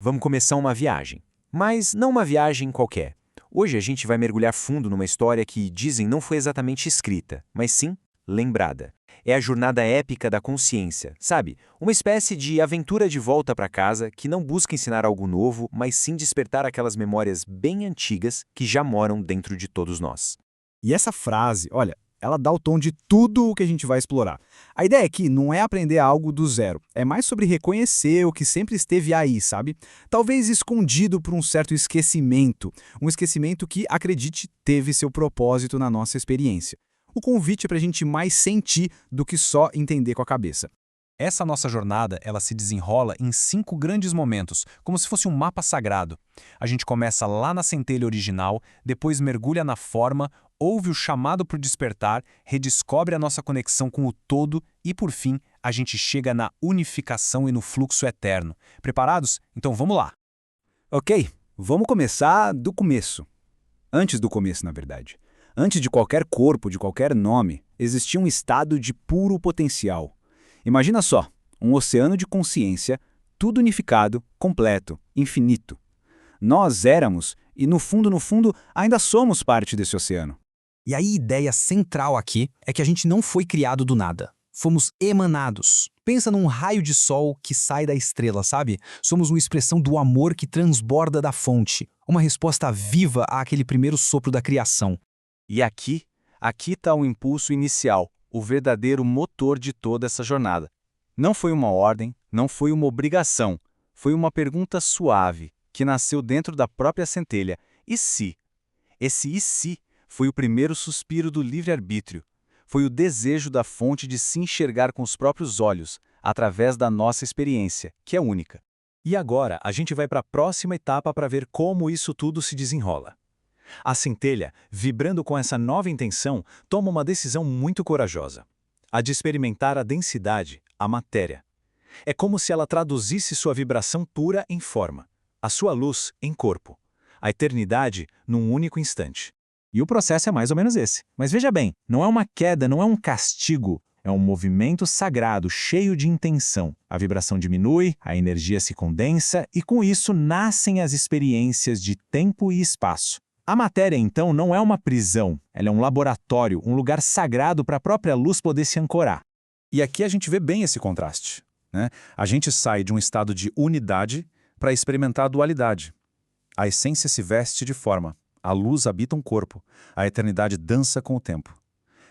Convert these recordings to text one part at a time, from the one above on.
Vamos começar uma viagem. Mas não uma viagem qualquer. Hoje a gente vai mergulhar fundo numa história que dizem não foi exatamente escrita, mas sim lembrada. É a jornada épica da consciência, sabe? Uma espécie de aventura de volta para casa que não busca ensinar algo novo, mas sim despertar aquelas memórias bem antigas que já moram dentro de todos nós. E essa frase, olha, ela dá o tom de tudo o que a gente vai explorar. A ideia aqui não é aprender algo do zero, é mais sobre reconhecer o que sempre esteve aí, sabe? Talvez escondido por um certo esquecimento, um esquecimento que, acredite, teve seu propósito na nossa experiência. O convite é para a gente mais sentir do que só entender com a cabeça. Essa nossa jornada, ela se desenrola em 5 grandes momentos, como se fosse um mapa sagrado. A gente começa lá na centelha original, depois mergulha na forma, ouve o chamado para o despertar, redescobre a nossa conexão com o todo e, por fim, a gente chega na unificação e no fluxo eterno. Preparados? Então vamos lá! Ok, vamos começar do começo. Antes do começo, na verdade. Antes de qualquer corpo, de qualquer nome, existia um estado de puro potencial. Imagina só, um oceano de consciência, tudo unificado, completo, infinito. Nós éramos, e no fundo, ainda somos parte desse oceano. E a ideia central aqui é que a gente não foi criado do nada. Fomos emanados. Pensa num raio de sol que sai da estrela, sabe? Somos uma expressão do amor que transborda da fonte. Uma resposta viva àquele primeiro sopro da criação. E aqui está o impulso inicial, o verdadeiro motor de toda essa jornada. Não foi uma ordem, não foi uma obrigação, foi uma pergunta suave, que nasceu dentro da própria centelha. E se? Esse e se foi o primeiro suspiro do livre-arbítrio. Foi o desejo da fonte de se enxergar com os próprios olhos, através da nossa experiência, que é única. E agora a gente vai para a próxima etapa para ver como isso tudo se desenrola. A centelha, vibrando com essa nova intenção, toma uma decisão muito corajosa. A de experimentar a densidade, a matéria. É como se ela traduzisse sua vibração pura em forma, a sua luz em corpo, a eternidade num único instante. E o processo é mais ou menos esse. Mas veja bem, não é uma queda, não é um castigo. É um movimento sagrado, cheio de intenção. A vibração diminui, a energia se condensa e com isso nascem as experiências de tempo e espaço. A matéria, então, não é uma prisão, ela é um laboratório, um lugar sagrado para a própria luz poder se ancorar. E aqui a gente vê bem esse contraste, né? A gente sai de um estado de unidade para experimentar a dualidade. A essência se veste de forma, a luz habita um corpo, a eternidade dança com o tempo.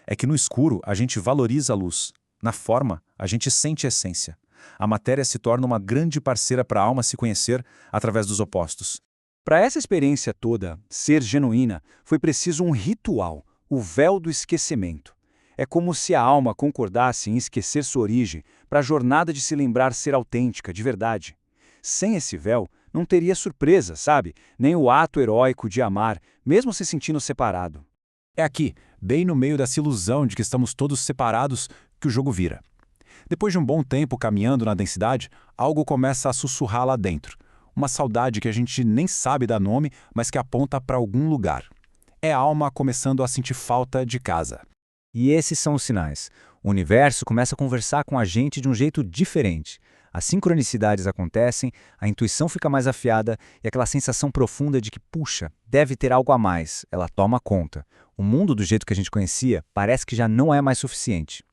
É que no escuro a gente valoriza a luz, na forma a gente sente a essência. A matéria se torna uma grande parceira para a alma se conhecer através dos opostos. Para essa experiência toda ser genuína, foi preciso um ritual, o véu do esquecimento. É como se a alma concordasse em esquecer sua origem para a jornada de se lembrar ser autêntica, de verdade. Sem esse véu, não teria surpresa, sabe? Nem o ato heróico de amar, mesmo se sentindo separado. É aqui, bem no meio dessa ilusão de que estamos todos separados, que o jogo vira. Depois de um bom tempo caminhando na densidade, algo começa a sussurrar lá dentro. Uma saudade que a gente nem sabe dar nome, mas que aponta para algum lugar. É a alma começando a sentir falta de casa. E esses são os sinais. O universo começa a conversar com a gente de um jeito diferente. As sincronicidades acontecem, a intuição fica mais afiada e aquela sensação profunda de que, puxa, deve ter algo a mais, ela toma conta. O mundo do jeito que a gente conhecia parece que já não é mais suficiente.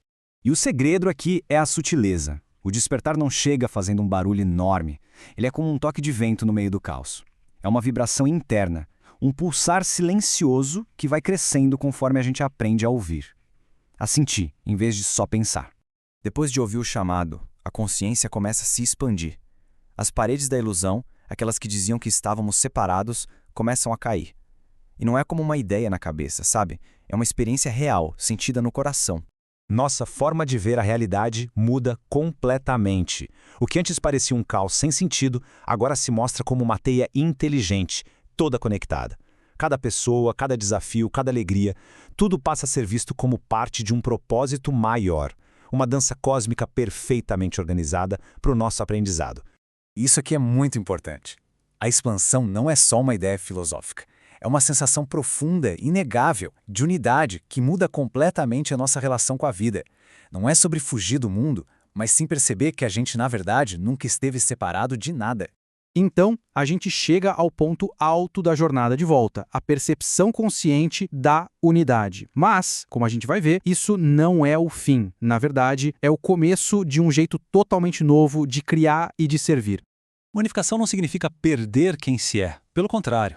E o segredo aqui é a sutileza. O despertar não chega fazendo um barulho enorme. Ele é como um toque de vento no meio do caos. É uma vibração interna, um pulsar silencioso que vai crescendo conforme a gente aprende a ouvir. A sentir, em vez de só pensar. Depois de ouvir o chamado, a consciência começa a se expandir. As paredes da ilusão, aquelas que diziam que estávamos separados, começam a cair. E não é como uma ideia na cabeça, sabe? É uma experiência real, sentida no coração. Nossa forma de ver a realidade muda completamente. O que antes parecia um caos sem sentido, agora se mostra como uma teia inteligente, toda conectada. Cada pessoa, cada desafio, cada alegria, tudo passa a ser visto como parte de um propósito maior. Uma dança cósmica perfeitamente organizada para o nosso aprendizado. Isso aqui é muito importante. A expansão não é só uma ideia filosófica. É uma sensação profunda, inegável, de unidade que muda completamente a nossa relação com a vida. Não é sobre fugir do mundo, mas sim perceber que a gente, na verdade, nunca esteve separado de nada. Então, a gente chega ao ponto alto da jornada de volta, a percepção consciente da unidade. Mas, como a gente vai ver, isso não é o fim. Na verdade, é o começo de um jeito totalmente novo de criar e de servir. Unificação não significa perder quem se é. Pelo contrário,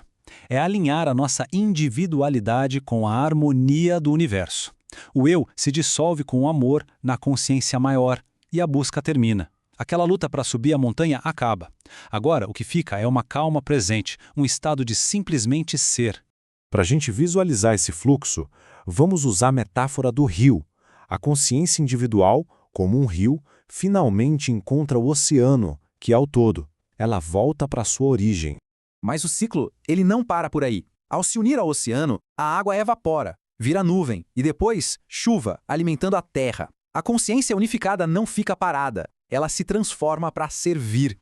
é alinhar a nossa individualidade com a harmonia do universo. O eu se dissolve com o amor na consciência maior e a busca termina. Aquela luta para subir a montanha acaba. Agora, o que fica é uma calma presente, um estado de simplesmente ser. Para a gente visualizar esse fluxo, vamos usar a metáfora do rio. A consciência individual, como um rio, finalmente encontra o oceano, que é o todo. Ela volta para sua origem. Mas o ciclo, ele não para por aí. Ao se unir ao oceano, a água evapora, vira nuvem e depois chuva, alimentando a terra. A consciência unificada não fica parada, ela se transforma para servir.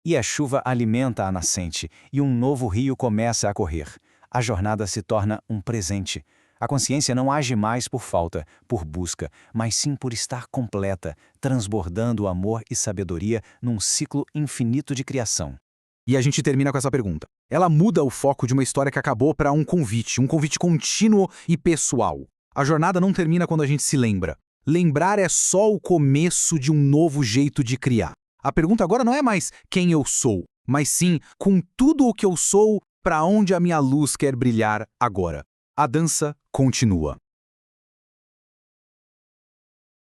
E a chuva alimenta a nascente, e um novo rio começa a correr. A jornada se torna um presente. A consciência não age mais por falta, por busca, mas sim por estar completa, transbordando amor e sabedoria num ciclo infinito de criação. E a gente termina com essa pergunta. Ela muda o foco de uma história que acabou para um convite contínuo e pessoal. A jornada não termina quando a gente se lembra. Lembrar é só o começo de um novo jeito de criar. A pergunta agora não é mais quem eu sou, mas sim com tudo o que eu sou, para onde a minha luz quer brilhar agora. A dança continua.